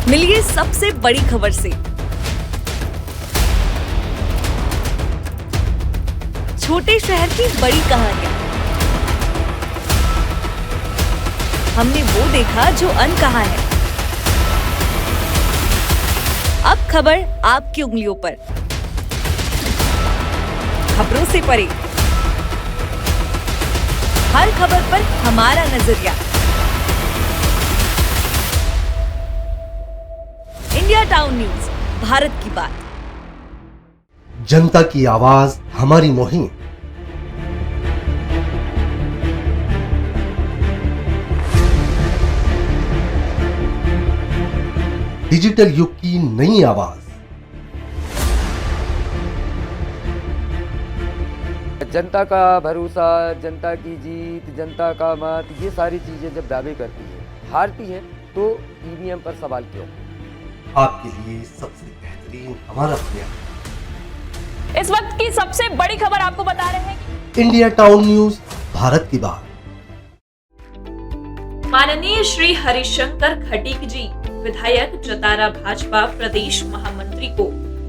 मिलिए सबसे बड़ी खबर से। छोटे शहर की बड़ी कहानियां। हमने वो देखा जो अनकहा है। अब खबर आपकी उंगलियों पर। खबरों से परे, हर खबर पर हमारा नजरिया। इंडिया टाउन न्यूज, भारत की बात। जनता की आवाज हमारी मुहिम। डिजिटल युग की नई आवाज। जनता का भरोसा, जनता की जीत, जनता का मत, ये सारी चीजें जब दावे करती है, हारती है, तो ईवीएम पर सवाल क्यों? आपके लिए सबसे बेहतरीन हमारा प्रयास। इस वक्त की सबसे बड़ी खबर आपको बता रहे हैं। इंडिया टाउन न्यूज, भारत की बात। माननीय श्री हरिशंकर खटीक जी, विधायक जतारा भाजपा प्रदेश महामंत्री को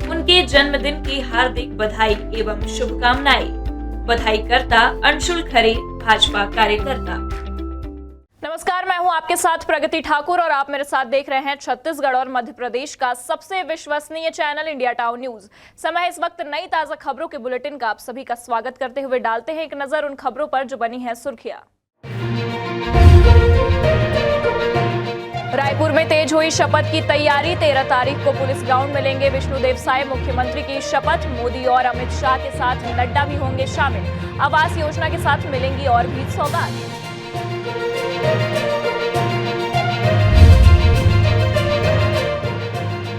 उनके जन्मदिन की हार्दिक बधाई एवं शुभकामनाएं। बधाईकर्ता अंशुल खरे, भाजपा कार्यकर्ता। नमस्कार, मैं हूं आपके साथ प्रगति ठाकुर और आप मेरे साथ देख रहे हैं छत्तीसगढ़ और मध्य प्रदेश का सबसे विश्वसनीय चैनल इंडिया टाउन न्यूज। समय इस वक्त नई ताजा खबरों के बुलेटिन का आप सभी का स्वागत करते हुए डालते हैं एक नजर उन खबरों पर जो बनी है सुर्खियां। रायपुर में तेज हुई शपथ की तैयारी। 13 तारीख को पुलिस ग्राउंड में लेंगे विष्णुदेव साय मुख्यमंत्री की शपथ। मोदी और अमित शाह के साथ नड्डा भी होंगे शामिल। आवास योजना के साथ मिलेंगी और भी सौगात।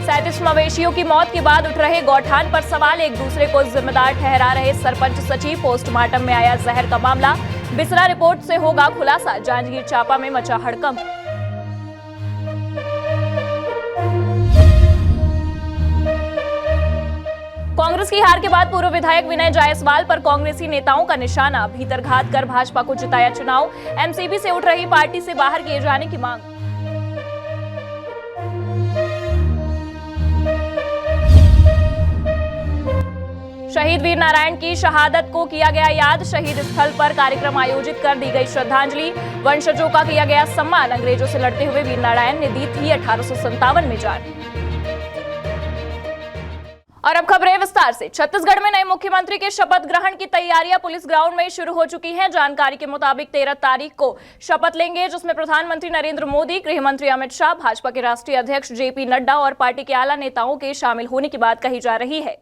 37 मवेशियों की मौत के बाद उठ रहे गौठान पर सवाल। एक दूसरे को जिम्मेदार ठहरा रहे सरपंच सचिव। पोस्टमार्टम में आया जहर का मामला। बिसरा रिपोर्ट से होगा खुलासा। जांजगीर चांपा में मचा हड़कंप। कांग्रेस की हार के बाद पूर्व विधायक विनय जायसवाल पर कांग्रेसी नेताओं का निशाना। भीतरघात कर भाजपा को जिताया चुनाव। एमसीबी से उठ रही पार्टी से बाहर किए जाने की मांग। शहीद वीर नारायण की शहादत को किया गया याद। शहीद स्थल पर कार्यक्रम आयोजित कर दी गई श्रद्धांजलि। वंशजों का किया गया सम्मान। अंग्रेजों से लड़ते हुए वीर नारायण ने दी थी 1857 में जान। और अब खबरें विस्तार से। छत्तीसगढ़ में नए मुख्यमंत्री के शपथ ग्रहण की तैयारियां पुलिस ग्राउंड में शुरू हो चुकी हैं। जानकारी के मुताबिक 13 तारीख को शपथ लेंगे, जिसमें प्रधानमंत्री नरेंद्र मोदी, गृह मंत्री अमित शाह, भाजपा के राष्ट्रीय अध्यक्ष जेपी नड्डा और पार्टी के आला नेताओं के शामिल होने की बात कही जा रही है।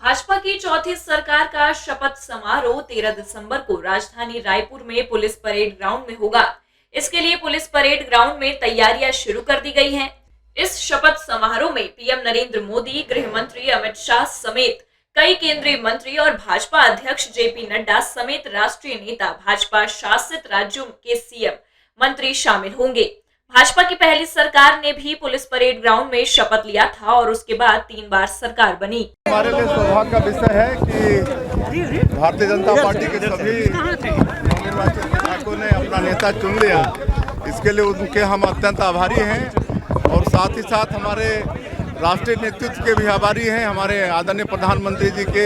भाजपा की चौथी सरकार का शपथ समारोह 13 दिसंबर को राजधानी रायपुर में पुलिस परेड ग्राउंड में होगा। इसके लिए पुलिस परेड ग्राउंड में तैयारियां शुरू कर दी गई हैं। इस शपथ समारोह में पीएम नरेंद्र मोदी, गृह मंत्री अमित शाह समेत कई केंद्रीय मंत्री और भाजपा अध्यक्ष जेपी नड्डा समेत राष्ट्रीय नेता, भाजपा शासित राज्यों के सीएम, मंत्री शामिल होंगे। भाजपा की पहली सरकार ने भी पुलिस परेड ग्राउंड में शपथ लिया था और उसके बाद 3 बार सरकार बनी। हमारे लिए सौभाग्य का विषय है कि भारतीय जनता पार्टी के सभी निर्वाचित विधायकों ने अपना नेता चुन लिया। इसके लिए उनके हम अत्यंत आभारी हैं और साथ ही साथ हमारे राष्ट्रीय नेतृत्व के भी आभारी हैं। हमारे आदरणीय प्रधानमंत्री जी के,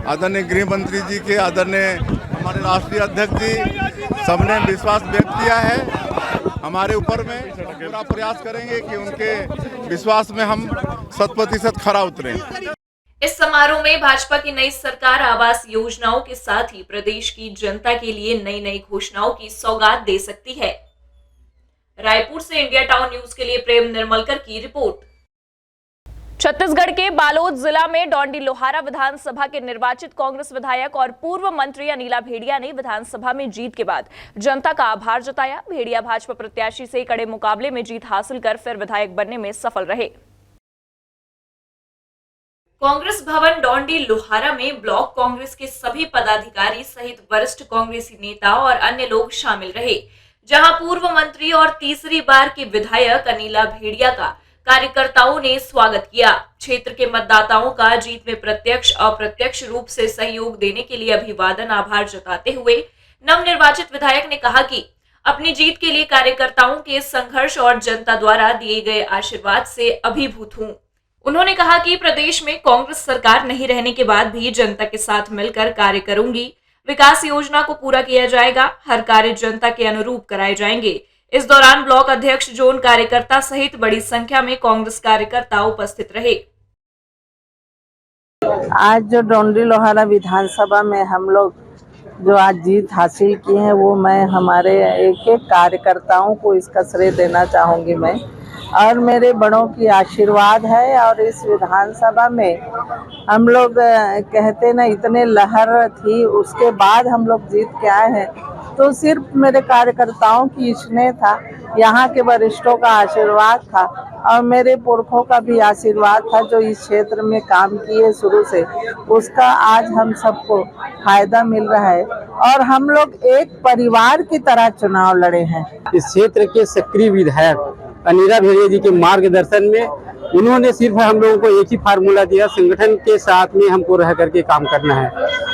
आदरणीय गृह मंत्री जी के, आदरणीय हमारे राष्ट्रीय अध्यक्ष जी, सबने विश्वास व्यक्त किया है हमारे ऊपर में। पूरा प्रयास करेंगे कि उनके विश्वास में हम 100% खरा उतरें। इस समारोह में भाजपा की नई सरकार आवास योजनाओं के साथ ही प्रदेश की जनता के लिए नई नई घोषणाओं की सौगात दे सकती है। रायपुर से इंडिया टाउन न्यूज के लिए प्रेम निर्मलकर की रिपोर्ट। छत्तीसगढ़ के बालोद जिला में डोंडी लोहारा विधानसभा के निर्वाचित कांग्रेस विधायक और पूर्व मंत्री अनिला भेड़िया ने विधानसभा में जीत के बाद जनता का आभार जताया। भेड़िया भाजपा प्रत्याशी से कड़े मुकाबले में जीत हासिल कर फिर विधायक बनने में सफल रहे। कांग्रेस भवन डोंडी लोहारा में ब्लॉक कांग्रेस के सभी पदाधिकारी सहित वरिष्ठ कांग्रेसी नेता और अन्य लोग शामिल रहे, जहां पूर्व मंत्री और तीसरी बार के विधायक अनिला भेड़िया का कार्यकर्ताओं ने स्वागत किया। क्षेत्र के मतदाताओं का जीत में प्रत्यक्ष अप्रत्यक्ष रूप से सहयोग देने के लिए अभिवादन आभार जताते हुए नवनिर्वाचित विधायक ने कहा कि अपनी जीत के लिए कार्यकर्ताओं के संघर्ष और जनता द्वारा दिए गए आशीर्वाद से अभिभूत हूं। उन्होंने कहा कि प्रदेश में कांग्रेस सरकार नहीं रहने के बाद भी जनता के साथ मिलकर कार्य करूंगी। विकास योजना को पूरा किया जाएगा, हर कार्य जनता के अनुरूप कराए जाएंगे। इस दौरान ब्लॉक अध्यक्ष, जोन कार्यकर्ता सहित बड़ी संख्या में कांग्रेस कार्यकर्ता उपस्थित रहे। आज जो डोंडी लोहारा विधानसभा में हम लोग जो आज जीत हासिल की है, वो मैं हमारे एक एक कार्यकर्ताओं को इसका श्रेय देना चाहूँगी मैं, और मेरे बड़ों की आशीर्वाद है। और इस विधानसभा में हम लोग कहते ना इतने लहर थी, उसके बाद हम लोग जीत के आए हैं, तो सिर्फ मेरे कार्यकर्ताओं की स्नेह था, यहाँ के वरिष्ठों का आशीर्वाद था और मेरे पुरखों का भी आशीर्वाद था जो इस क्षेत्र में काम किए शुरू से, उसका आज हम सबको फायदा मिल रहा है और हम लोग एक परिवार की तरह चुनाव लड़े हैं। इस क्षेत्र के सक्रिय विधायक अनिला भेड़िया जी के मार्गदर्शन में उन्होंने सिर्फ हम लोगों को एक ही फार्मूला दिया, संगठन के साथ में हमको रह करके काम करना है,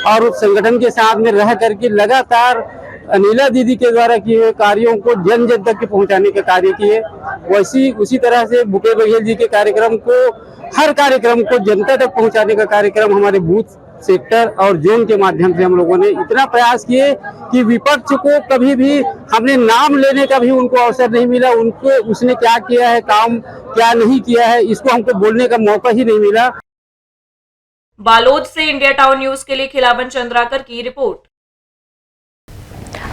और उस संगठन के साथ में रह करके लगातार अनिला दीदी के द्वारा किए हुए कार्यों को जन जन तक पहुंचाने का कार्य किए। उसी तरह से भूपेश बघेल जी के कार्यक्रम को, हर कार्यक्रम को जनता तक पहुंचाने का कार्यक्रम हमारे बूथ, सेक्टर और जोन के माध्यम से हम लोगों ने इतना प्रयास किए कि विपक्ष को कभी भी हमने नाम लेने का भी उनको अवसर नहीं मिला। उनको उसने क्या किया है, काम क्या नहीं किया है, इसको हमको बोलने का मौका ही नहीं मिला। बालोद से इंडिया टाउन न्यूज के लिए खिलावन चंद्राकर की रिपोर्ट।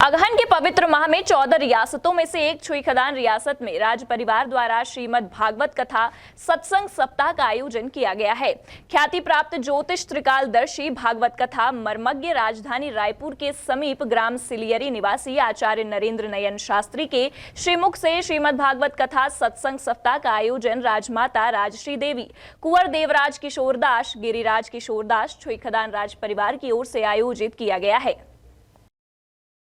अगहन के पवित्र माह में 14 रियासतों में से एक छुईखदान रियासत में राज परिवार द्वारा श्रीमद् भागवत कथा सत्संग सप्ताह का आयोजन किया गया है। ख्याति प्राप्त ज्योतिष त्रिकालदर्शी भागवत कथा मर्मज्ञ राजधानी रायपुर के समीप ग्राम सिलियरी निवासी आचार्य नरेंद्र नयन शास्त्री के श्रीमुख से श्रीमद् भागवत कथा सत्संग सप्ताह का आयोजन राजमाता राजश्री देवी, कुंवर देवराज किशोर दास, गिरिराज किशोर दास छुईखदान राज परिवार की ओर से आयोजित किया गया है।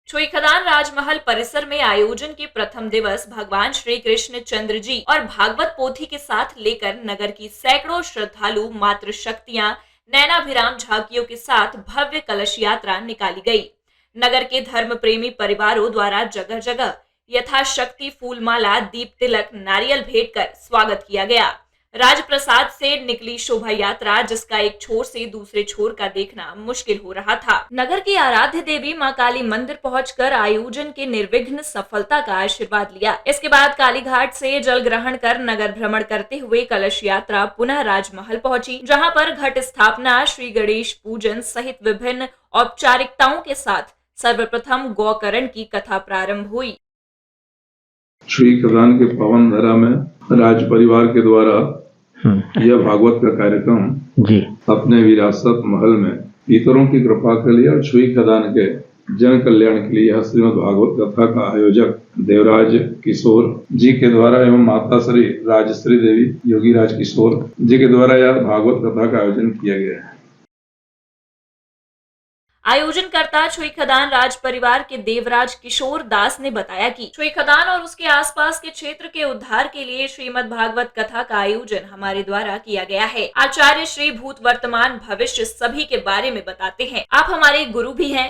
छुईखदान राजमहल परिसर में आयोजन के प्रथम दिवस भगवान श्री कृष्ण चंद्र जी और भागवत पोथी के साथ लेकर नगर की सैकड़ों श्रद्धालु मातृ शक्तियां नैनाभिराम झांकियों के साथ भव्य कलश यात्रा निकाली गई। नगर के धर्म प्रेमी परिवारों द्वारा जगह जगह यथाशक्ति फूलमाला, दीप तिलक, नारियल भेंट कर स्वागत किया गया। राजप्रसाद से निकली शोभा यात्रा, जिसका एक छोर से दूसरे छोर का देखना मुश्किल हो रहा था। नगर की आराध्य देवी मां काली मंदिर पहुंचकर आयोजन के निर्विघ्न सफलता का आशीर्वाद लिया। इसके बाद कालीघाट से जल ग्रहण कर नगर भ्रमण करते हुए कलश यात्रा पुनः राजमहल पहुंची, जहां पर घट स्थापना, श्री गणेश पूजन सहित विभिन्न औपचारिकताओं के साथ सर्वप्रथम गौकरण की कथा प्रारंभ हुई। छुईखदान के पावन धरा में राज परिवार के द्वारा यह भागवत का कार्यक्रम जी अपने विरासत महल में पितरों की कृपा के लिए और छुईखदान के जन कल्याण के लिए श्रीमद् भागवत कथा का आयोजक देवराज किशोर जी के द्वारा एवं माता श्री राजश्री देवी योगीराज किशोर जी के द्वारा यह भागवत कथा का आयोजन किया गया है। आयोजनकर्ता छुईखदान राज परिवार के देवराज किशोर दास ने बताया कि छुईखदान और उसके आसपास के क्षेत्र के उद्धार के लिए श्रीमद् भागवत कथा का आयोजन हमारे द्वारा किया गया है। आचार्य श्री भूत वर्तमान भविष्य सभी के बारे में बताते हैं। आप हमारे गुरु भी हैं।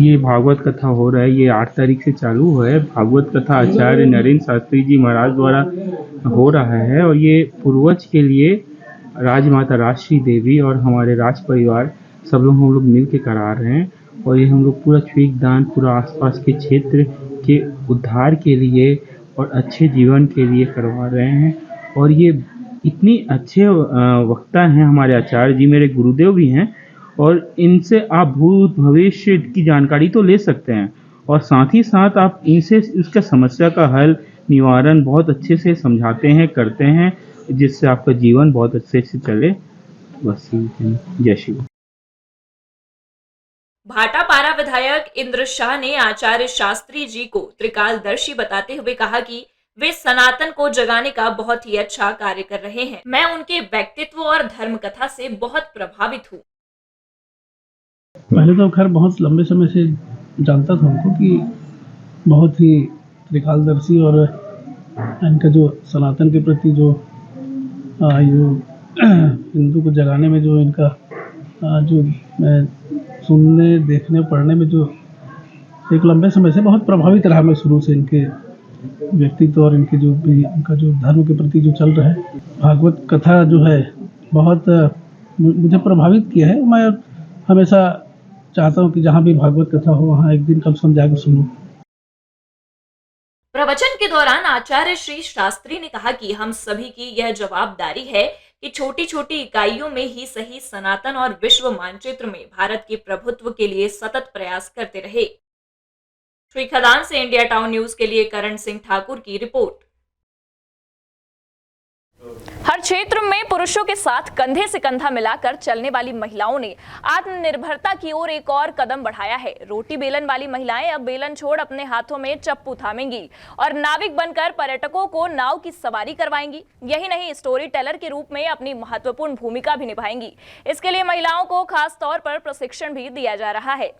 ये भागवत कथा हो रहा है, ये 8 तारीख से चालू है। भागवत कथा आचार्य नरेंद्र शास्त्री जी महाराज द्वारा हो रहा है और ये पूर्वज के लिए राजमाता राजश्री देवी और हमारे राज परिवार सब लोग हम लोग मिल के करा रहे हैं। और ये हम लोग पूरा छुईखदान, पूरा आसपास के क्षेत्र के उद्धार के लिए और अच्छे जीवन के लिए करवा रहे हैं। और ये इतनी अच्छे वक्ता हैं हमारे आचार्य जी, मेरे गुरुदेव भी हैं, और इनसे आप भूत भविष्य की जानकारी तो ले सकते हैं और साथ ही साथ आप इनसे उसका समस्या का हल, निवारण बहुत अच्छे से समझाते हैं, करते हैं, जिससे आपका जीवन बहुत अच्छे से चले। बस जय श्री। भाटापारा विधायक इंद्र शाह ने आचार्य शास्त्री जी को त्रिकालदर्शी बताते हुए कहा कि वे सनातन को जगाने का बहुत ही अच्छा कार्य कर रहे हैं। मैं उनके व्यक्तित्व और धर्म कथा से बहुत प्रभावित हूँ। पहले तो खैर बहुत लंबे समय से जानता था उनको कि बहुत ही त्रिकालदर्शी और इनका जो सनातन के प्रति जो हिंदू को जगाने में जो इनका जो सुनने, देखने, पढ़ने में जो एक लंबे समय से बहुत प्रभावित रहा मैं शुरू से इनके व्यक्तित्व और इनके जो भी इनका जो धर्म के प्रति जो चल रहा है। भागवत कथा जो है बहुत मुझे प्रभावित किया है। मैं हमेशा चाहता हूँ कि जहाँ भी भागवत कथा हो वहाँ एक दिन कम से कम जाकर सुनूं। प्रवचन के दौरान आचार्य श्री शास्त्री ने कहा कि हम सभी की यह जवाबदारी है कि छोटी छोटी इकाइयों में ही सही सनातन और विश्व मानचित्र में भारत के प्रभुत्व के लिए सतत प्रयास करते रहे। श्री खदान से इंडिया टाउन न्यूज के लिए करण सिंह ठाकुर की रिपोर्ट। हर क्षेत्र में पुरुषों के साथ कंधे से कंधा मिलाकर चलने वाली महिलाओं ने आत्मनिर्भरता की ओर एक और कदम बढ़ाया है। रोटी बेलन वाली महिलाएं अब बेलन छोड़ अपने हाथों में चप्पू थामेंगी और नाविक बनकर पर्यटकों को नाव की सवारी करवाएंगी। यही नहीं, स्टोरी टेलर के रूप में अपनी महत्वपूर्ण भूमिका भी निभाएंगी। इसके लिए महिलाओं को खास तौर पर प्रशिक्षण भी दिया जा रहा है।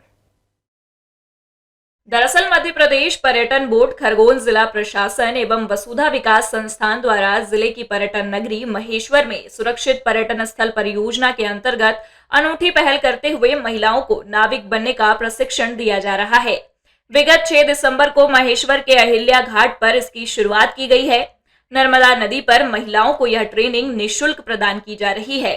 दरअसल मध्य प्रदेश पर्यटन बोर्ड, खरगोन जिला प्रशासन एवं वसुधा विकास संस्थान द्वारा जिले की पर्यटन नगरी महेश्वर में सुरक्षित पर्यटन स्थल परियोजना के अंतर्गत अनूठी पहल करते हुए महिलाओं को नाविक बनने का प्रशिक्षण दिया जा रहा है। विगत 6 दिसंबर को महेश्वर के अहिल्या घाट पर इसकी शुरुआत की गई है। नर्मदा नदी पर महिलाओं को यह ट्रेनिंग निःशुल्क प्रदान की जा रही है।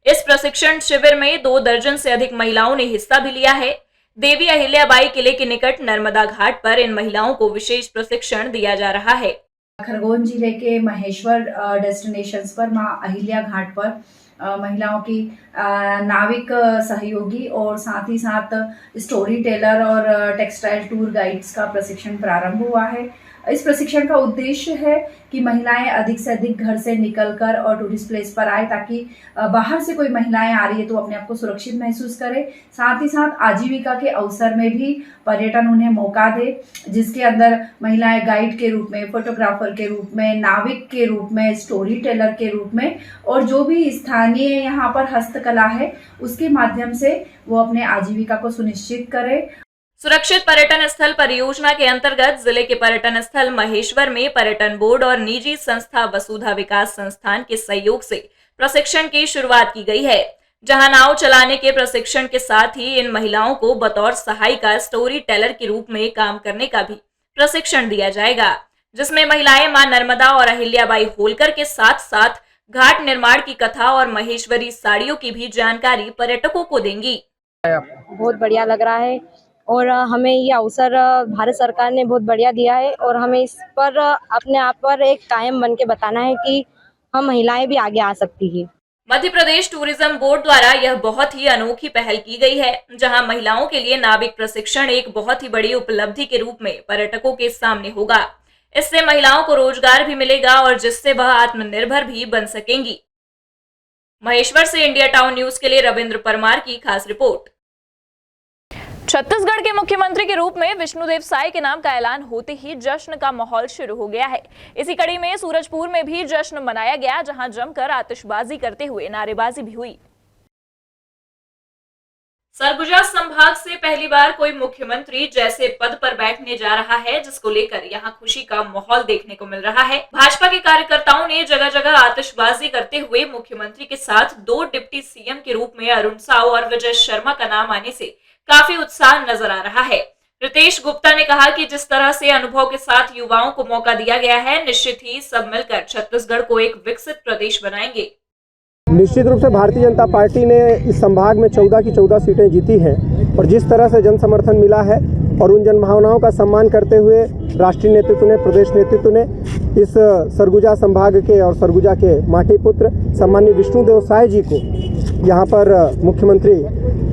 इस प्रशिक्षण शिविर में 2 दर्जन से अधिक महिलाओं ने हिस्सा भी लिया है। देवी अहिल्याबाई किले के निकट नर्मदा घाट पर इन महिलाओं को विशेष प्रशिक्षण दिया जा रहा है। खरगोन जिले के महेश्वर डेस्टिनेशंस पर मां अहिल्या घाट पर महिलाओं की नाविक सहयोगी और साथ ही साथ स्टोरी टेलर और टेक्सटाइल टूर गाइड्स का प्रशिक्षण प्रारंभ हुआ है। इस प्रशिक्षण का उद्देश्य है कि महिलाएं अधिक से अधिक घर से निकलकर और टूरिस्ट प्लेस पर आए, ताकि बाहर से कोई महिलाएं आ रही है तो अपने आप को सुरक्षित महसूस करे। साथ ही साथ आजीविका के अवसर में भी पर्यटन उन्हें मौका दे, जिसके अंदर महिलाएं गाइड के रूप में, फोटोग्राफर के रूप में, नाविक के रूप में, स्टोरी टेलर के रूप में और जो भी स्थानीय यहाँ पर हस्तकला है उसके माध्यम से वो अपने आजीविका को सुनिश्चित करे। सुरक्षित पर्यटन स्थल परियोजना के अंतर्गत जिले के पर्यटन स्थल महेश्वर में पर्यटन बोर्ड और निजी संस्था वसुधा विकास संस्थान के सहयोग से प्रशिक्षण की शुरुआत की गई है, जहां नाव चलाने के प्रशिक्षण के साथ ही इन महिलाओं को बतौर सहायिका स्टोरी टेलर के रूप में काम करने का भी प्रशिक्षण दिया जाएगा, जिसमें महिलाएं मां नर्मदा और अहिल्याबाई होलकर के साथ साथ घाट निर्माण की कथा और महेश्वरी साड़ियों की भी जानकारी पर्यटकों को देंगी। बहुत बढ़िया लग रहा है और हमें ये अवसर भारत सरकार ने बहुत बढ़िया दिया है और हमें इस पर अपने आप पर एक कायम बन के बताना है कि हम महिलाएं भी आगे आ सकती हैं। मध्य प्रदेश टूरिज्म बोर्ड द्वारा यह बहुत ही अनोखी पहल की गई है, जहां महिलाओं के लिए नाविक प्रशिक्षण एक बहुत ही बड़ी उपलब्धि के रूप में पर्यटकों के सामने होगा। इससे महिलाओं को रोजगार भी मिलेगा और जिससे वह आत्मनिर्भर भी बन सकेंगी। महेश्वर से इंडिया टाउन न्यूज के लिए रविंद्र परमार की खास रिपोर्ट। छत्तीसगढ़ के मुख्यमंत्री के रूप में विष्णुदेव साय के नाम का ऐलान होते ही जश्न का माहौल शुरू हो गया है। इसी कड़ी में सूरजपुर में भी जश्न मनाया गया, जहां जमकर आतिशबाजी करते हुए नारेबाजी भी हुई। सरगुजा संभाग से पहली बार कोई मुख्यमंत्री जैसे पद पर बैठने जा रहा है, जिसको लेकर यहां खुशी का माहौल देखने को मिल रहा है। भाजपा के कार्यकर्ताओं ने जगह जगह आतिशबाजी करते हुए मुख्यमंत्री के साथ 2 डिप्टी सीएम के रूप में अरुण साव और विजय शर्मा का नाम आने से काफी उत्साह नजर आ रहा है। रितेश गुप्ता ने कहा कि जिस तरह से अनुभव के साथ युवाओं को मौका दिया गया है, निश्चित ही सब मिलकर छत्तीसगढ़ को एक विकसित प्रदेश बनाएंगे। निश्चित रूप से भारतीय जनता पार्टी ने इस संभाग में 14 की 14 सीटें जीती हैं और जिस तरह से जन समर्थन मिला है और उन जनभावनाओं का सम्मान करते हुए राष्ट्रीय नेतृत्व ने, प्रदेश नेतृत्व ने इस सरगुजा संभाग के और सरगुजा के माटी पुत्र सम्मानीय विष्णुदेव साय जी को यहाँ पर मुख्यमंत्री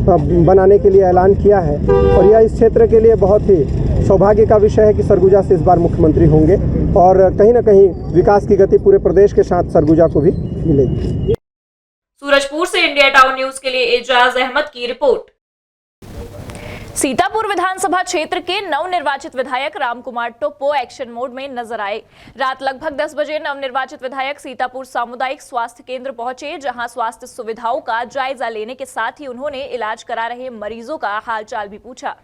बनाने के लिए ऐलान किया है और यह इस क्षेत्र के लिए बहुत ही सौभाग्य का विषय है कि सरगुजा से इस बार मुख्यमंत्री होंगे और कहीं ना कहीं विकास की गति पूरे प्रदेश के साथ सरगुजा को भी मिलेगी। सूरजपुर से इंडिया टाउन न्यूज के लिए एजाज अहमद की रिपोर्ट। सीतापुर विधानसभा क्षेत्र के नवनिर्वाचित विधायक रामकुमार टोप्पो एक्शन मोड में नजर आए। रात लगभग 10 बजे नवनिर्वाचित विधायक सीतापुर सामुदायिक स्वास्थ्य केंद्र पहुंचे, जहां स्वास्थ्य सुविधाओं का जायजा लेने के साथ ही उन्होंने इलाज करा रहे मरीजों का हालचाल भी पूछा।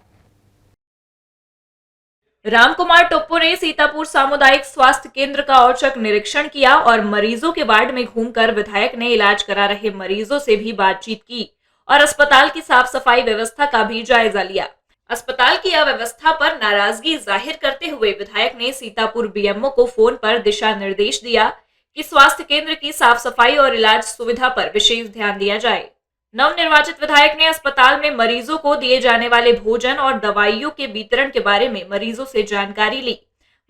रामकुमार टोप्पो ने सीतापुर सामुदायिक स्वास्थ्य केंद्र का औचक निरीक्षण किया और मरीजों के वार्ड में घूमकर विधायक ने इलाज करा रहे मरीजों से भी बातचीत की और अस्पताल की साफ सफाई व्यवस्था का भी जायजा लिया। अस्पताल की अव्यवस्था पर नाराजगी जाहिर करते हुए विधायक ने सीतापुर बीएमओ को फोन पर दिशा निर्देश दिया कि स्वास्थ्य केंद्र की साफ सफाई और इलाज सुविधा पर विशेष ध्यान दिया जाए। नवनिर्वाचित विधायक ने अस्पताल में मरीजों को दिए जाने वाले भोजन और दवाइयों के वितरण के बारे में मरीजों से जानकारी ली।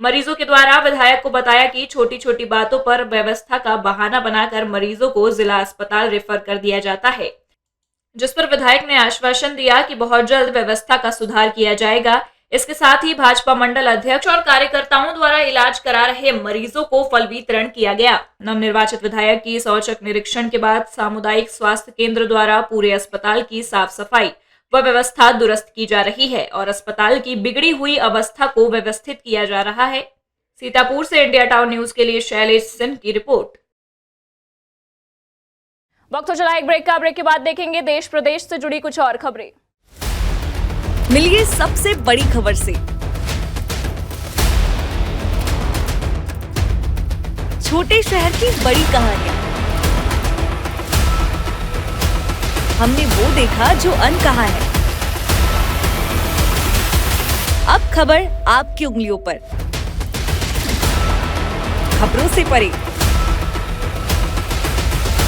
मरीजों के द्वारा विधायक को बताया कि छोटी छोटी बातों पर व्यवस्था का बहाना बनाकर मरीजों को जिला अस्पताल रेफर कर दिया जाता है, जिस पर विधायक ने आश्वासन दिया कि बहुत जल्द व्यवस्था का सुधार किया जाएगा। इसके साथ ही भाजपा मंडल अध्यक्ष और कार्यकर्ताओं द्वारा इलाज करा रहे मरीजों को फल वितरण किया गया। नवनिर्वाचित विधायक की औचक निरीक्षण के बाद सामुदायिक स्वास्थ्य केंद्र द्वारा पूरे अस्पताल की साफ सफाई व व्यवस्था दुरुस्त की जा रही है और अस्पताल की बिगड़ी हुई अवस्था को व्यवस्थित किया जा रहा है। सीतापुर से इंडिया टाउन न्यूज के लिए शैलेश सिंह की रिपोर्ट। वक्त हो चला एक ब्रेक का। ब्रेक के बाद देखेंगे देश प्रदेश से जुड़ी कुछ और खबरें। मिलिए सबसे बड़ी खबर से। छोटे शहर की बड़ी कहानियां। हमने वो देखा जो अनकहा है। अब खबर आपकी उंगलियों पर। खबरों से परे,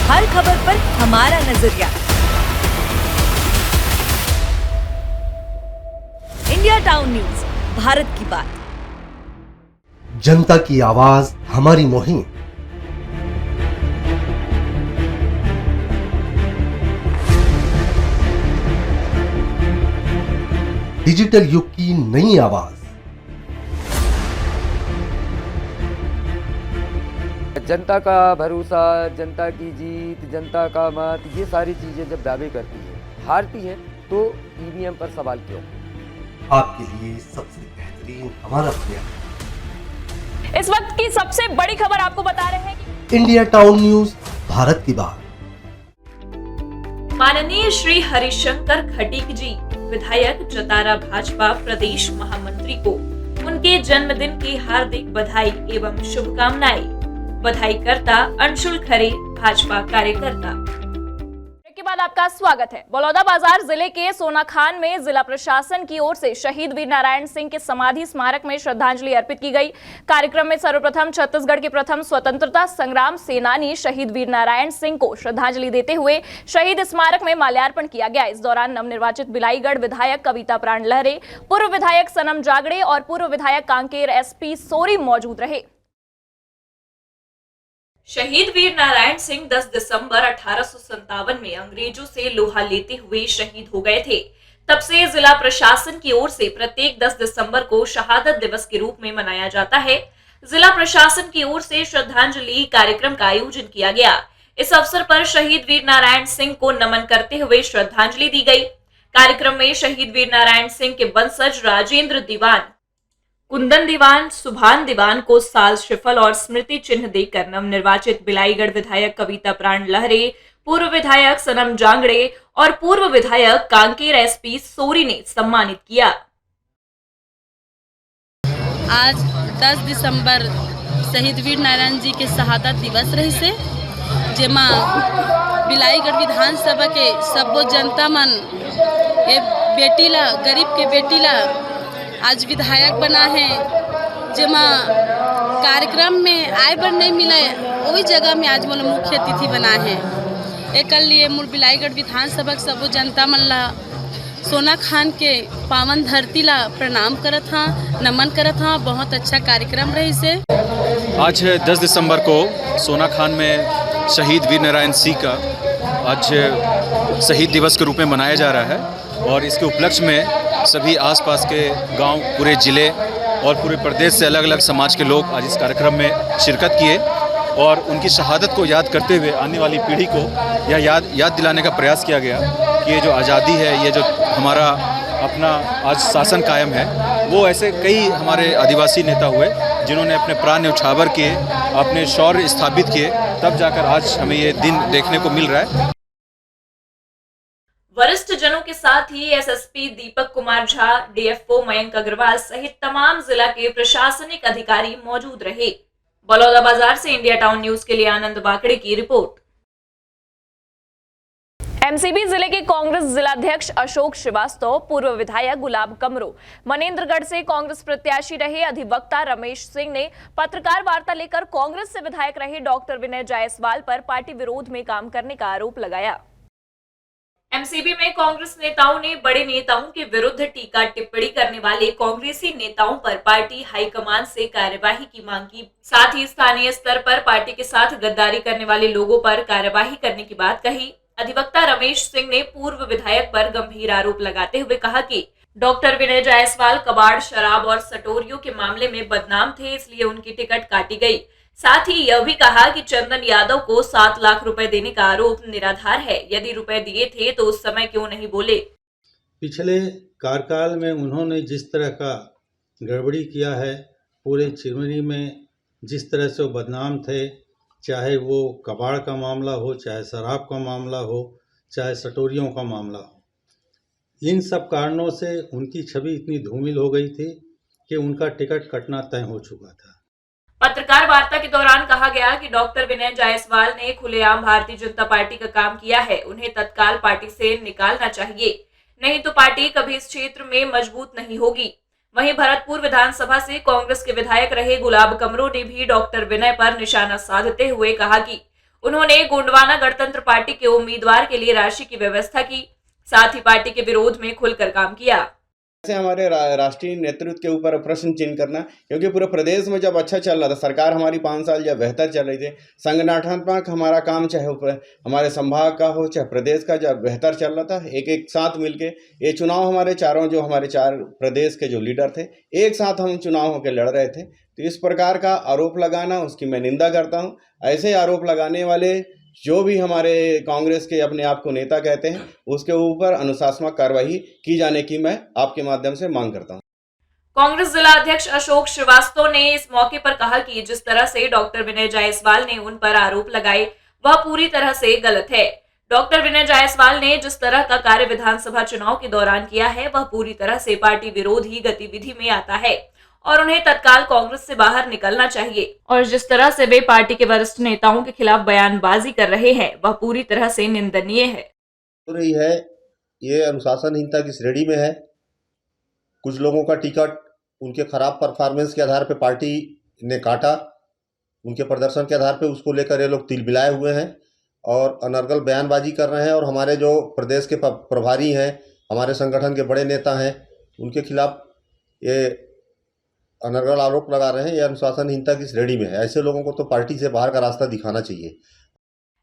हर खबर पर हमारा नजरिया। इंडिया टाउन न्यूज, भारत की बात। जनता की आवाज हमारी मुहिम। डिजिटल युग की नई आवाज। जनता का भरोसा, जनता की जीत, जनता का मत, ये सारी चीजें जब दावे करती है, हारती है, तो ईवीएम पर सवाल क्यों? आपके लिए सबसे बेहतरीन हमारा प्रयास। इस वक्त की सबसे बड़ी खबर आपको बता रहे हैं कि इंडिया टाउन न्यूज, भारत की बात। माननीय श्री हरिशंकर खटीक जी विधायक जतारा भाजपा प्रदेश महामंत्री को उनके जन्मदिन की हार्दिक बधाई एवं शुभकामनाएं। बधाईकर्ता अंशुल खरे, भाजपा कार्यकर्ता। के बाद आपका स्वागत है। बलौदाबाजार जिले के सोनाखान में जिला प्रशासन की ओर से शहीद वीर नारायण सिंह के समाधि स्मारक में श्रद्धांजलि अर्पित की गई। कार्यक्रम में सर्वप्रथम छत्तीसगढ़ के प्रथम स्वतंत्रता संग्राम सेनानी शहीद वीर नारायण सिंह को श्रद्धांजलि देते हुए शहीद स्मारक में माल्यार्पण किया गया। इस दौरान नवनिर्वाचित बिलाईगढ़ विधायक कविता प्राण लहरे, पूर्व विधायक सनम जागड़े और पूर्व विधायक कांकेर एसपी सोरी मौजूद रहे। शहीद वीर नारायण सिंह 10 दिसंबर 1857 में अंग्रेजों से लोहा लेते हुए शहीद हो गए थे। तब से जिला प्रशासन की ओर से प्रत्येक 10 दिसंबर को शहादत दिवस के रूप में मनाया जाता है। जिला प्रशासन की ओर से श्रद्धांजलि कार्यक्रम का आयोजन किया गया। इस अवसर पर शहीद वीर नारायण सिंह को नमन करते हुए श्रद्धांजलि दी गई। कार्यक्रम में शहीद वीर नारायण सिंह के वंशज राजेंद्र दीवान, कुंदन दीवान, सुभान दीवान को साल श्रीफल और स्मृति चिन्ह देकर नवनिर्वाचित बिलाईगढ़ विधायक कविता प्राण लहरे, पूर्व विधायक सनम जांगड़े और पूर्व विधायक कांकेर एसपी सोरी ने सम्मानित किया। आज 10 दिसंबर शहीद वीर नारायण जी के शहादत दिवस रही से, जेमा बिलाईगढ़ विधानसभा के सबो जनता मन ए बेटी ला, गरीब के बेटी ला आज विधायक बना है। जेमा कार्यक्रम में आए बर नहीं मिला, वही जगह में आज मोला मुख्य अतिथि बना है। एक लिए मोर बिलाईगढ़ विधानसभा के सबो जनता मन ला सोनाखान के पावन धरती ला प्रणाम करत हाँ, नमन करत हाँ। बहुत अच्छा कार्यक्रम रही से। आज 10 दिसंबर को सोनाखान में शहीद वीर नारायण सिंह का आज शहीद दिवस के रूप में मनाया जा रहा है और इसके उपलक्ष्य में सभी आसपास के गांव, पूरे ज़िले और पूरे प्रदेश से अलग अलग समाज के लोग आज इस कार्यक्रम में शिरकत किए और उनकी शहादत को याद करते हुए आने वाली पीढ़ी को यह याद दिलाने का प्रयास किया गया कि ये जो आज़ादी है, ये जो हमारा अपना आज शासन कायम है, वो ऐसे कई हमारे आदिवासी नेता हुए जिन्होंने अपने प्राण न्यौछावर किए, अपने शौर्य स्थापित किए, तब जाकर आज हमें ये दिन देखने को मिल रहा है। वरिष्ठ जनों के साथ ही एसएसपी दीपक कुमार झा, डीएफओ मयंक अग्रवाल सहित तमाम जिला के प्रशासनिक अधिकारी मौजूद रहे। बलौदाबाजार से इंडिया टाउन न्यूज के लिए आनंद बाकड़े की रिपोर्ट। एमसीबी जिले के कांग्रेस जिलाध्यक्ष अशोक श्रीवास्तव, पूर्व विधायक गुलाब कमरो, मनेंद्रगढ़ से कांग्रेस प्रत्याशी रहे अधिवक्ता रमेश सिंह ने पत्रकार वार्ता लेकर कांग्रेस से विधायक रहे डॉक्टर विनय जायसवाल पर पार्टी विरोध में काम करने का आरोप लगाया। एमसीबी में कांग्रेस नेताओं ने बड़े नेताओं के विरुद्ध टीका टिप्पणी करने वाले कांग्रेसी नेताओं पर पार्टी हाईकमान से कार्यवाही की मांग की। साथ ही स्थानीय स्तर पर पार्टी के साथ गद्दारी करने वाले लोगों पर कार्यवाही करने की बात कही। अधिवक्ता रमेश सिंह ने पूर्व विधायक पर गंभीर आरोप लगाते हुए कहा कि डॉक्टर विनय जायसवाल कबाड़, शराब और सटोरियों के मामले में बदनाम थे, इसलिए उनकी टिकट काटी गई। साथ ही यह भी कहा कि चंदन यादव को 7 लाख रुपए देने का आरोप निराधार है। यदि रुपए दिए थे तो उस समय क्यों नहीं बोले। पिछले कार्यकाल में उन्होंने जिस तरह का गड़बड़ी किया है, पूरे चिरमिरी में जिस तरह से वो बदनाम थे, चाहे वो कबाड़ का मामला हो, चाहे शराब का मामला हो, चाहे सटोरियों का मामला हो, इन सब कारणों से उनकी छवि इतनी धूमिल हो गई थी कि उनका टिकट कटना तय हो चुका था। पत्रकार वार्ता के दौरान कहा गया कि डॉक्टर विनय जायसवाल ने खुलेआम भारतीय जनता पार्टी का काम किया है, उन्हें तत्काल पार्टी से निकालना चाहिए, नहीं तो पार्टी कभी इस क्षेत्र में मजबूत नहीं होगी। वहीं भरतपुर विधानसभा से कांग्रेस के विधायक रहे गुलाब कमरो ने भी डॉक्टर विनय पर निशाना साधते हुए कहा कि उन्होंने गोंडवाना गणतंत्र पार्टी के उम्मीदवार के लिए राशि की व्यवस्था की, साथ ही पार्टी के विरोध में खुलकर काम किया। हमारे राष्ट्रीय नेतृत्व के ऊपर प्रश्न चिन्ह करना, क्योंकि पूरे प्रदेश में जब अच्छा चल रहा था, सरकार हमारी 5 साल जब बेहतर चल रही थी, संगठनात्मक हमारा काम चाहे हमारे संभाग का हो चाहे प्रदेश का, जब बेहतर चल रहा था, एक साथ मिलके ये चुनाव हमारे हमारे 4 प्रदेश के जो लीडर थे, एक साथ हम चुनाव होकर लड़ रहे थे। तो इस प्रकार का आरोप लगाना, उसकी मैं निंदा करता हूँ। ऐसे आरोप लगाने वाले जो भी हमारे कांग्रेस के अपने आप को नेता कहते हैं, उसके ऊपर अनुशासनात्मक कार्रवाई की जाने की मैं आपके माध्यम से मांग करता हूं। कांग्रेस जिला अध्यक्ष अशोक श्रीवास्तव ने इस मौके पर कहा कि जिस तरह से डॉक्टर विनय जायसवाल ने उन पर आरोप लगाए वह पूरी तरह से गलत है। डॉक्टर विनय जायसवाल ने जिस तरह का कार्य विधानसभा चुनाव के दौरान किया है वह पूरी तरह से पार्टी विरोधी गतिविधि में आता है और उन्हें तत्काल कांग्रेस से बाहर निकलना चाहिए। और जिस तरह से वे पार्टी के वरिष्ठ नेताओं के खिलाफ बयानबाजी कर रहे हैं वह पूरी तरह से निंदनीय है। हो रही है, ये अनुशासनहीनता की श्रेणी में है। कुछ लोगों का टिकट उनके खराब परफॉर्मेंस के आधार पर पार्टी ने काटा, उनके प्रदर्शन के आधार पर उसको लेकर ये लोग तिलबिलाए हुए हैं और अनर्गल बयानबाजी कर रहे हैं। और हमारे जो प्रदेश के प्रभारी हैं, हमारे संगठन के बड़े नेता हैं, उनके खिलाफ ये अनर्गल आरोप लगा रहे हैं। यह अनुशासनहीनता की श्रेणी में है। ऐसे लोगों को तो पार्टी से बाहर का रास्ता दिखाना चाहिए।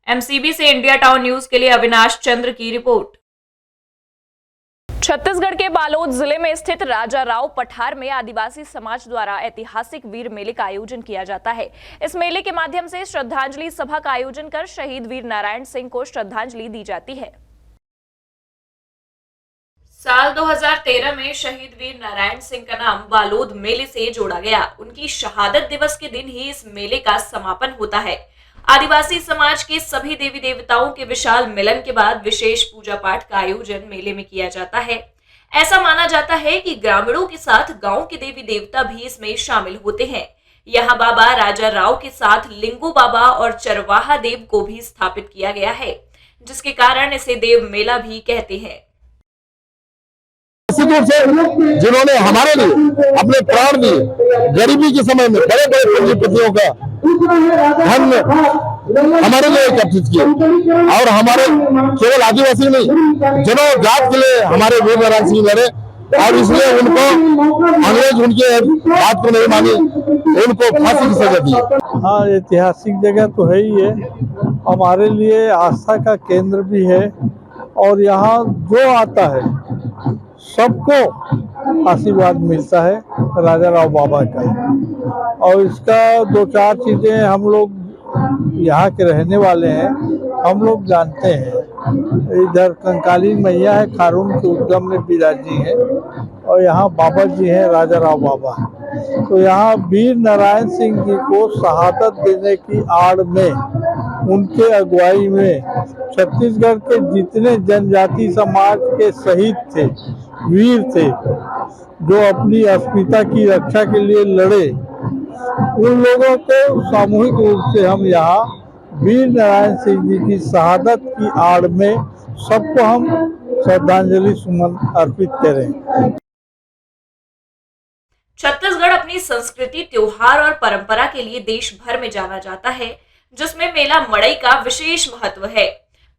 एमसीबी से इंडिया टाउन न्यूज के लिए अविनाश चंद्र की रिपोर्ट। छत्तीसगढ़ के बालोद जिले में स्थित राजा राव पठार में आदिवासी समाज द्वारा ऐतिहासिक वीर मेले का आयोजन किया जाता है। इस मेले के माध्यम से श्रद्धांजलि सभा का आयोजन कर शहीद वीर नारायण सिंह को श्रद्धांजलि दी जाती है। साल 2013 में शहीद वीर नारायण सिंह का नाम बालोद मेले से जोड़ा गया। उनकी शहादत दिवस के दिन ही इस मेले का समापन होता है। आदिवासी समाज के सभी देवी देवताओं के विशाल मिलन के बाद विशेष पूजा पाठ का आयोजन मेले में किया जाता है। ऐसा माना जाता है कि ग्रामीणों के साथ गांव के देवी देवता भी इसमें शामिल होते हैं। यहाँ बाबा राजा राव के साथ लिंगू बाबा और चरवाहा देव को भी स्थापित किया गया है, जिसके कारण इसे देव मेला भी कहते हैं। जिन्होंने हमारे लिए अपने प्राण दिए, गरीबी के समय में बड़े बड़े पूंजीपतियों का धन हमारे लिए एकत्रित किए और हमारे केवल आदिवासी नहीं, जनों जात के लिए हमारे वीर नारायण सिंह लड़े और इसलिए उनको अंग्रेज उनके बात को नहीं मानी, उनको फांसी की सजा दी। हाँ, ऐतिहासिक जगह तो है ही है, हमारे लिए आस्था का केंद्र भी है और यहाँ जो आता है सबको आशीर्वाद मिलता है राजा राव बाबा का। और इसका 2-4 चीज़ें हम लोग यहाँ के रहने वाले हैं, हम लोग जानते हैं। इधर कंकाली मैया है, खारून के उद्गम में बिराजी है और यहाँ बाबा जी हैं राजा राव बाबा। तो यहाँ वीर नारायण सिंह जी को शहादत देने की आड़ में, उनके अगुवाई में छत्तीसगढ़ के जितने जनजाति समाज के शहीद थे, वीर थे, जो अपनी अस्मिता की रक्षा के लिए लड़े, उन लोगों को सामूहिक रूप से हम यहाँ वीर नारायण सिंह जी की शहादत की आड़ में सबको हम श्रद्धांजलि सुमन अर्पित करें। छत्तीसगढ़ अपनी संस्कृति, त्योहार और परंपरा के लिए देश भर में जाना जाता है, जिसमें मेला मड़ई का विशेष महत्व है।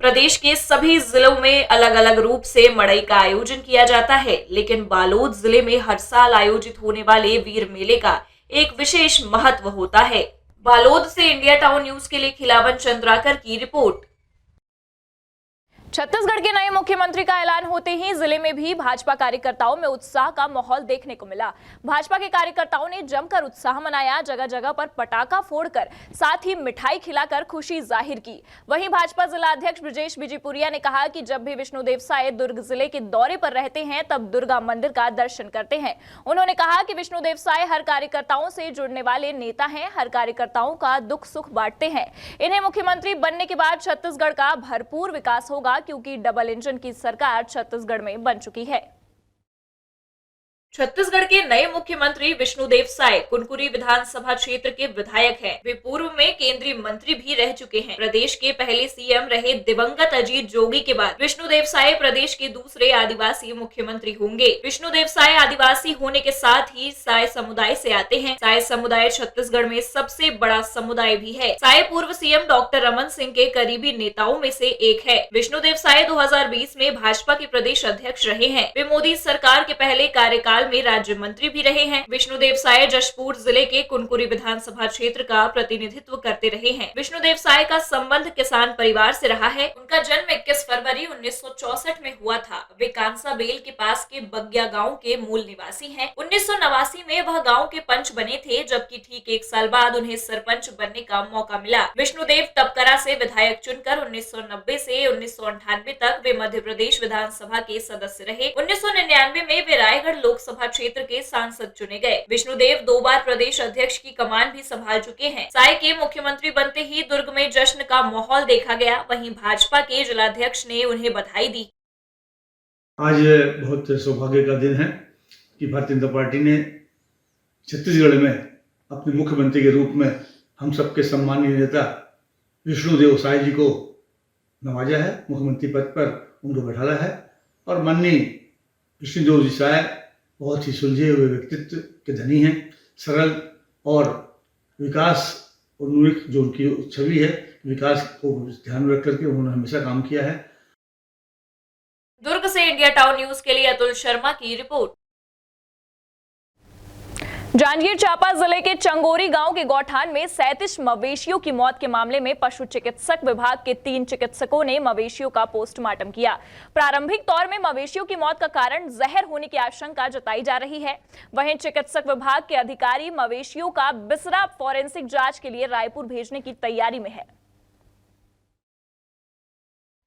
प्रदेश के सभी जिलों में अलग अलग रूप से मड़ई का आयोजन किया जाता है, लेकिन बालोद जिले में हर साल आयोजित होने वाले वीर मेले का एक विशेष महत्व होता है। बालोद से इंडिया टाउन न्यूज के लिए खिलावन चंद्राकर की रिपोर्ट। छत्तीसगढ़ के नए मुख्यमंत्री का ऐलान होते ही जिले में भी भाजपा कार्यकर्ताओं में उत्साह का माहौल देखने को मिला। भाजपा के कार्यकर्ताओं ने जमकर उत्साह मनाया, जगह जगह पर पटाखा फोड़कर साथ ही मिठाई खिलाकर खुशी जाहिर की। वहीं भाजपा जिला अध्यक्ष ब्रजेश बिजीपुरिया ने कहा कि जब भी विष्णुदेव साय दुर्ग जिले के दौरे पर रहते हैं तब दुर्गा मंदिर का दर्शन करते हैं। उन्होंने कहा कि विष्णुदेव साय हर कार्यकर्ताओं से जुड़ने वाले नेता हैं, हर कार्यकर्ताओं का दुख सुख बांटते हैं। इन्हें मुख्यमंत्री बनने के बाद छत्तीसगढ़ का भरपूर विकास होगा, क्योंकि डबल इंजन की सरकार छत्तीसगढ़ में बन चुकी है। छत्तीसगढ़ के नए मुख्यमंत्री विष्णुदेव साय कुनकुरी विधानसभा क्षेत्र के विधायक हैं। वे पूर्व में केंद्रीय मंत्री भी रह चुके हैं। प्रदेश के पहले सीएम रहे दिवंगत अजीत जोगी के बाद विष्णुदेव साय प्रदेश के दूसरे आदिवासी मुख्यमंत्री होंगे। विष्णुदेव साय आदिवासी होने के साथ ही साय समुदाय से आते हैं। साय समुदाय छत्तीसगढ़ में सबसे बड़ा समुदाय भी है। साय पूर्व सीएम डॉक्टर रमन सिंह के करीबी नेताओं में से एक है। विष्णुदेव साय 2020 में भाजपा के प्रदेश अध्यक्ष रहे हैं। वे मोदी सरकार के पहले कार्यकाल में राज्य मंत्री भी रहे हैं। विष्णुदेव साय जशपुर जिले के कुनकुरी विधानसभा क्षेत्र का प्रतिनिधित्व करते रहे हैं। विष्णुदेव साय का संबंध किसान परिवार से रहा है। उनका जन्म 21 फरवरी 1964 में हुआ था। वे कांसा बेल के पास के बग्या गांव के मूल निवासी हैं। 1989 में वह गांव के पंच बने थे, जबकि ठीक एक साल बाद उन्हें सरपंच बनने का मौका मिला। विष्णुदेव तपकरा से विधायक चुनकर 1990 से 1998 तक वे मध्य प्रदेश विधानसभा के सदस्य रहे। 1999 में वे रायगढ़ लोकसभा क्षेत्र के सांसद चुने गए। विष्णुदेव 2 बार प्रदेश अध्यक्ष की कमान भी संभाल चुके हैं। साय के मुख्यमंत्री बनते ही दुर्ग में जश्न का माहौल देखा गया। वहीं भाजपा के जिलाध्यक्ष ने उन्हें बधाई दी। आज बहुत सौभाग्य का दिन है कि भारतीय जनता पार्टी ने छत्तीसगढ़ में अपने मुख्यमंत्री के रूप में हम सबके सम्मानीय नेता विष्णुदेव साय जी को नवाजा है, मुख्यमंत्री पद पर उनको बैठाला है। और माननीय विष्णुदेव जी साय बहुत ही सुलझे हुए व्यक्तित्व के धनी हैं, सरल और विकास उन्मुख जो उनकी छवि है, विकास को ध्यान में रख करके उन्होंने हमेशा काम किया है। दुर्ग से इंडिया टाउन न्यूज के लिए अतुल शर्मा की रिपोर्ट। जांजगीर चांपा जिले के चंगोरी गांव के गौठान में 37 मवेशियों की मौत के मामले में पशु चिकित्सक विभाग के 3 चिकित्सकों ने मवेशियों का पोस्टमार्टम किया। प्रारंभिक तौर में मवेशियों की मौत का कारण जहर होने की आशंका जताई जा रही है। वहीं चिकित्सक विभाग के अधिकारी मवेशियों का बिसरा फॉरेंसिक जांच के लिए रायपुर भेजने की तैयारी में है।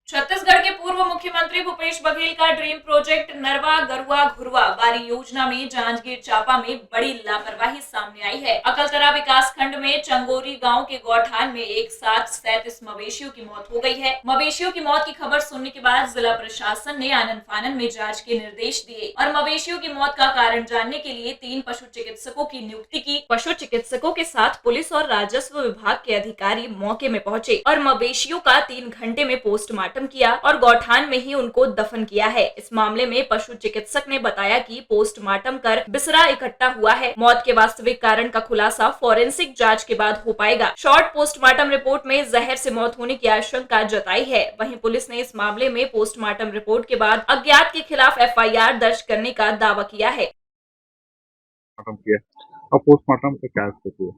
छत्तीसगढ़ के पूर्व मुख्यमंत्री भूपेश बघेल का ड्रीम प्रोजेक्ट नरवा गरुआ घुरवा बारी योजना में जांजगीर चांपा में बड़ी लापरवाही सामने आई है। अकलतरा विकास खंड में चंगोरी गांव के गौठान में एक साथ 37 मवेशियों की मौत हो गई है। मवेशियों की मौत की खबर सुनने के बाद जिला प्रशासन ने आनन फानन में जांच के निर्देश दिए और मवेशियों की मौत का कारण जानने के लिए 3 पशु चिकित्सकों की नियुक्ति की। पशु चिकित्सकों के साथ पुलिस और राजस्व विभाग के अधिकारी मौके में पहुंचे और मवेशियों का 3 घंटे में पोस्टमार्टम किया और गौठान में ही उनको दफन किया है। इस मामले में पशु चिकित्सक ने बताया कि पोस्टमार्टम कर बिसरा इकट्ठा हुआ है। मौत के वास्तविक कारण का खुलासा फॉरेंसिक जांच के बाद हो पाएगा। शॉर्ट पोस्टमार्टम रिपोर्ट में जहर से मौत होने की आशंका जताई है। वहीं पुलिस ने इस मामले में पोस्टमार्टम रिपोर्ट के बाद अज्ञात के खिलाफ FIR दर्ज करने का दावा किया है। और पोस्टमार्टम का क्या स्थिति है?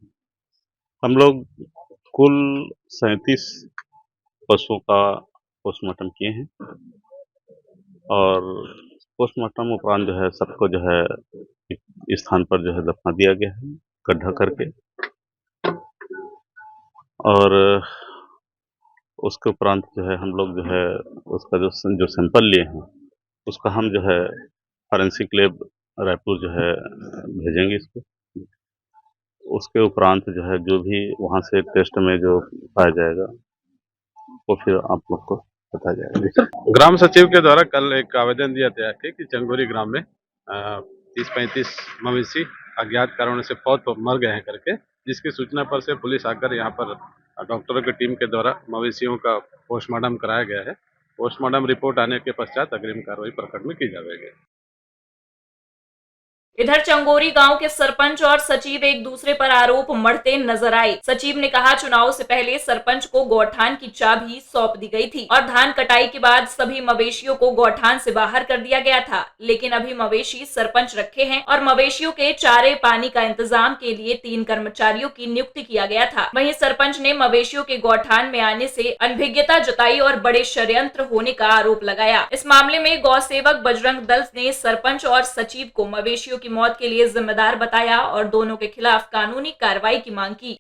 हम लोग कुल 37 पशुओं का पोस्टमार्टम किए हैं और पोस्टमार्टम उपरांत जो है सबको जो है इस स्थान पर जो है दफना दिया गया है गड्ढा करके। और उसके उपरांत जो है हम लोग जो है उसका जो सैंपल लिए हैं उसका हम जो है फॉरेंसिक लैब रायपुर जो है भेजेंगे इसको। उसके उपरांत जो है जो भी वहाँ से टेस्ट में जो पाया जाएगा वो फिर आप लोग को बताया जाएगा। ग्राम सचिव के द्वारा कल एक आवेदन दिया गया है कि चंगोरी ग्राम में 30-35 मवेशी अज्ञात कारणों से मर गए हैं करके, जिसकी सूचना पर से पुलिस आकर यहाँ पर डॉक्टरों की टीम के द्वारा मवेशियों का पोस्टमार्टम कराया गया है। पोस्टमार्टम रिपोर्ट आने के पश्चात अग्रिम कार्रवाई प्रखंड में की जाएगी। इधर चंगोरी गांव के सरपंच और सचिव एक दूसरे पर आरोप मढ़ते नजर आए। सचिव ने कहा, चुनाव से पहले सरपंच को गौठान की चाबी सौंप दी गई थी और धान कटाई के बाद सभी मवेशियों को गौठान से बाहर कर दिया गया था, लेकिन अभी मवेशी सरपंच रखे हैं और मवेशियों के चारे पानी का इंतजाम के लिए 3 कर्मचारियों की नियुक्ति किया गया था। वहीं सरपंच ने मवेशियों के गौठान में आने से अनभिज्ञता जताई और बड़े षड्यंत्र होने का आरोप लगाया। इस मामले में गौ सेवक बजरंग दल ने सरपंच और सचिव को मवेशियों की मौत के लिए जिम्मेदार बताया और दोनों के खिलाफ कानूनी कार्रवाई की मांग की।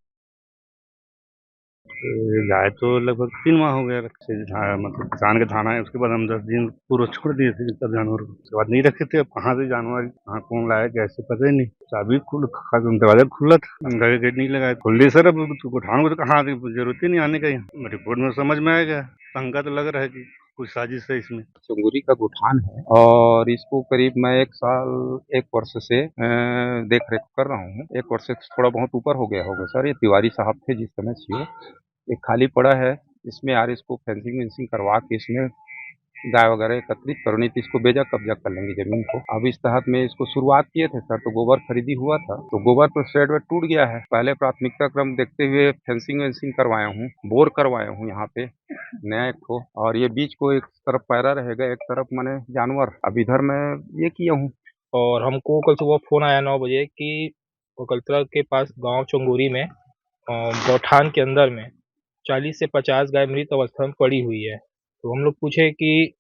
गाय तो लगभग 3 माह हो गया रखे, मतलब किसान के थाना है, उसके बाद हम 10 दिन पूर्व छोड़ दिए थे तब जानवर, उसके बाद नहीं रखे थे। अब कहाँ से जानवर कहाँ कौन लाया कैसे पता ही नहीं। चाबी दरवाजा खुला था, गेट नहीं लगाया, खोल दिए सर। अब गौठान को तो कहाँ जरूरत ही नहीं आने का, यहाँ रिपोर्ट में समझ में आएगा। शंका तो लग रहा है कि कुछ साजिश है इसमें। चंगोरी का गौठान है और इसको करीब मैं 1 वर्ष से देख रेख कर रहा हूँ। 1 वर्ष से थोड़ा बहुत ऊपर हो गया होगा सर। ये तिवारी साहब थे जिस समय से, एक खाली पड़ा है, इसमें यार इसको फेंसिंग वेंसिंग करवा के इसमें गाय वगैरह एकत्रित करनी थी, इसको बेजा कब्जा कर लेंगे जमीन को। अब इस तहत में इसको शुरुआत किए थे सर, तो गोबर खरीदी हुआ था, तो गोबर तो शेड में टूट गया है। पहले प्राथमिकता क्रम देखते हुए फेंसिंग वेंसिंग करवाया हूँ, बोर करवाया हूँ यहाँ पे नया एक को, और ये बीच को एक तरफ पैरा रहेगा, एक तरफ माने जानवर। अब इधर मैं ये किया हूँ। और हमको कल सुबह फोन आया 9 बजे कि कोकलतरा के पास गांव चंगोरी में गौठान के अंदर में 40 से 50 गाय मृत अवस्था में पड़ी हुई है। तो हम लोग पूछे कि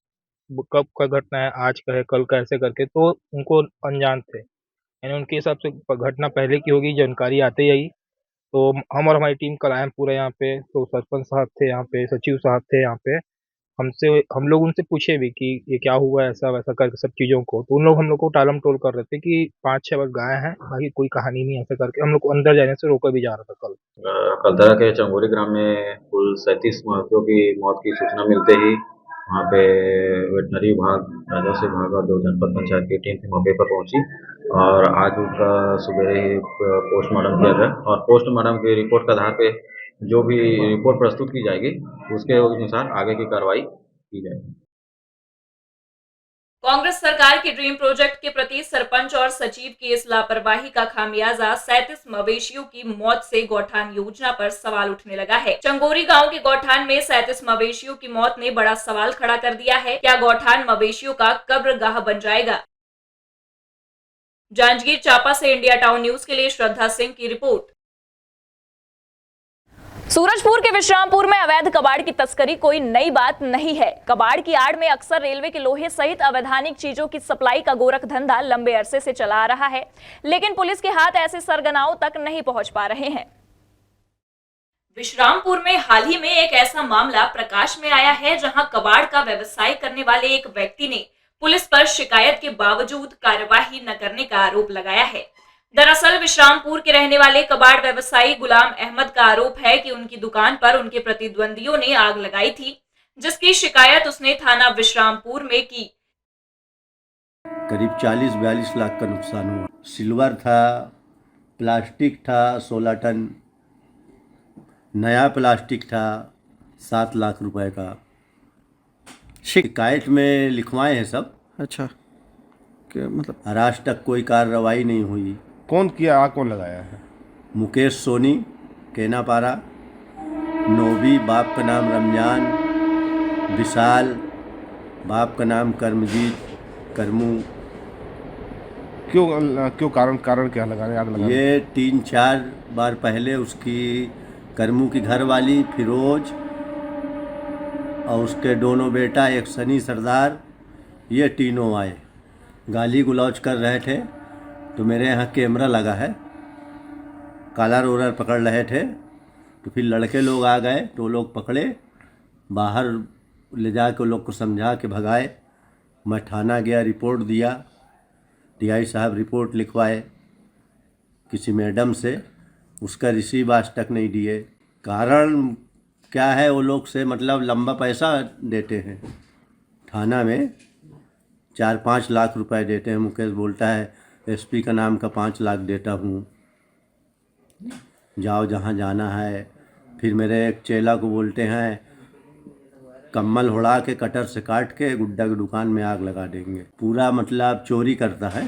कब का घटना है, आज का है, कल का, ऐसे करके, तो उनको अनजान थे, यानी उनके हिसाब से घटना पहले की होगी, जानकारी आते ही आई। तो हम और हमारी टीम कल आए पूरा यहाँ पे, तो सरपंच साहब थे यहाँ पे, सचिव साहब थे यहाँ पे। हम लोग उनसे पूछे भी कि ये क्या हुआ ऐसा वैसा करके सब चीज़ों को, तो उन लोग हम लोग को टालम टोल कर रहे थे कि 5-6 बस गाय हैं, बाकी कोई कहानी नहीं, ऐसा करके हम लोग को अंदर जाने से रोका भी जा रहा था। कलतरा के चंगोरी ग्राम में कुल 37 मवेशियों की मौत की सूचना मिलते ही वहाँ पे वेटनरी विभाग, राजस्व विभाग और 2 जनपद पंचायत की टीम मौके पर पहुंची और आज उनका सुबह ही पोस्टमार्टम किया गया और पोस्टमार्टम की रिपोर्ट के आधार पे जो भी रिपोर्ट प्रस्तुत की जाएगी उसके अनुसार आगे की कार्रवाई की जाएगी। कांग्रेस सरकार के ड्रीम प्रोजेक्ट के प्रति सरपंच और सचिव की इस लापरवाही का खामियाजा 37 मवेशियों की मौत से गौठान योजना पर सवाल उठने लगा है। चंगोरी गांव के गौठान में 37 मवेशियों की मौत ने बड़ा सवाल खड़ा कर दिया है। क्या गौठान मवेशियों का कब्रगाह बन जाएगा? जांजगीर चांपा से इंडिया टाउन न्यूज के लिए श्रद्धा सिंह की रिपोर्ट। सूरजपुर के विश्रामपुर में अवैध कबाड़ की तस्करी कोई नई बात नहीं है। कबाड़ की आड़ में अक्सर रेलवे के लोहे सहित अवैधानिक चीजों की सप्लाई का गोरख धंधा लंबे अरसे से चला आ रहा है, लेकिन पुलिस के हाथ ऐसे सरगनाओं तक नहीं पहुंच पा रहे हैं। विश्रामपुर में हाल ही में एक ऐसा मामला प्रकाश में आया है जहां कबाड़ का व्यवसाय करने वाले एक व्यक्ति ने पुलिस पर शिकायत के बावजूद कार्यवाही न करने का आरोप लगाया है। दरअसल विश्रामपुर के रहने वाले कबाड़ व्यवसायी गुलाम अहमद का आरोप है कि उनकी दुकान पर उनके प्रतिद्वंदियों ने आग लगाई थी, जिसकी शिकायत उसने थाना विश्रामपुर में की। करीब 40-42 लाख का नुकसान हुआ। सिल्वर था, प्लास्टिक था 16 टन, नया प्लास्टिक था 7 लाख रुपए का। शिकायत में लिखवाए हैं सब। अच्छा, क्या मतलब? आज तक कोई कार्रवाई नहीं हुई। कौन किया, आग कौन लगाया है? मुकेश सोनी, केनापारा, नोबी बाप का नाम रमजान, विशाल बाप का नाम करमजीत करमू। क्यों कारण क्या लगाने आग लगाने? ये 3-4 बार पहले उसकी करमू की घरवाली फिरोज और उसके दोनों बेटा एक सनी सरदार, ये तीनों आए, गाली गुलौज कर रहे थे। तो मेरे यहाँ कैमरा लगा है, काला रोलर पकड़ रहे थे, तो फिर लड़के लोग आ गए, तो लोग पकड़े, बाहर ले जा के लोग को समझा के भगाए। मैं थाना गया, रिपोर्ट दिया, टीआई साहब रिपोर्ट लिखवाए किसी मैडम से, उसका रिसीव आज तक नहीं दिए। कारण क्या है, वो लोग से मतलब लंबा पैसा देते हैं, थाना में 4-5 लाख रुपए देते हैं। मुकेश बोलता है एसपी का नाम का 5 लाख देता हूँ, जाओ जहाँ जाना है फिर मेरे एक चेला को बोलते हैं कम्बल उड़ा के कटर से काट के गुड्डा की दुकान में आग लगा देंगे। पूरा मतलब चोरी करता है।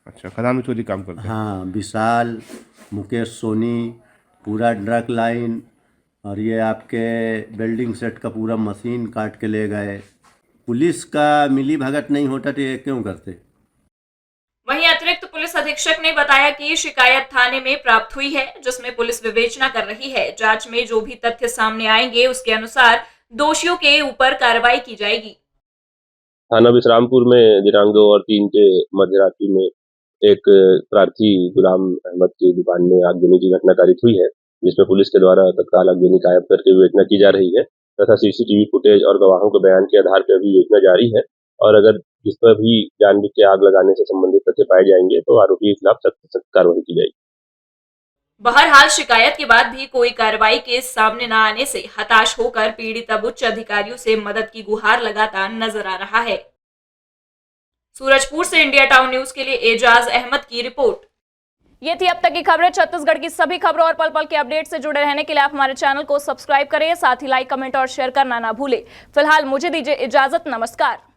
अच्छा, खदान में चोरी काम करते हैं। हाँ, विशाल, मुकेश सोनी, पूरा ड्रग लाइन और ये आपके वेल्डिंग सेट का पूरा मशीन काट के ले गए। पुलिस का मिली भगत नहीं होता तो ये क्यों करते। वहीं अतिरिक्त पुलिस अधीक्षक ने बताया कि शिकायत थाने में प्राप्त हुई है, जिसमें पुलिस विवेचना कर रही है। जांच में जो भी तथ्य सामने आएंगे उसके अनुसार दोषियों के ऊपर कार्रवाई की जाएगी। थाना विश्रामपुर में दिनांक 2 और 3 के मध्यरात्रि में एक प्रार्थी गुलाम अहमद की दुकान में आगजनी की घटना कारित हुई है, जिसमें पुलिस के द्वारा तत्काल आगजनी गायब करके विवेचना की जा रही है तथा सीसीटीवी फुटेज और गवाहों के बयान के आधार पर भी विवेचना जारी है। और अगर जिस पर भी जानबूझ के आग लगाने से संबंधित तथ्य पाए जाएंगे तो आरोपी के खिलाफ सख्त से सख्त कार्रवाई की जाएगी। बहरहाल शिकायत के बाद भी कोई कार्रवाई के सामने न आने से हताश होकर पीड़ित अब उच्च अधिकारियों से मदद की गुहार लगाता नजर आ रहा है। सूरजपुर से इंडिया टाउन न्यूज के लिए एजाज अहमद की रिपोर्ट। ये थी अब तक की खबरें। छत्तीसगढ़ की सभी खबरों और पल पल के अपडेट से जुड़े रहने के लिए आप हमारे चैनल को सब्सक्राइब करें, साथ ही लाइक, कमेंट और शेयर करना ना भूलें। फिलहाल मुझे दीजिए इजाजत, नमस्कार।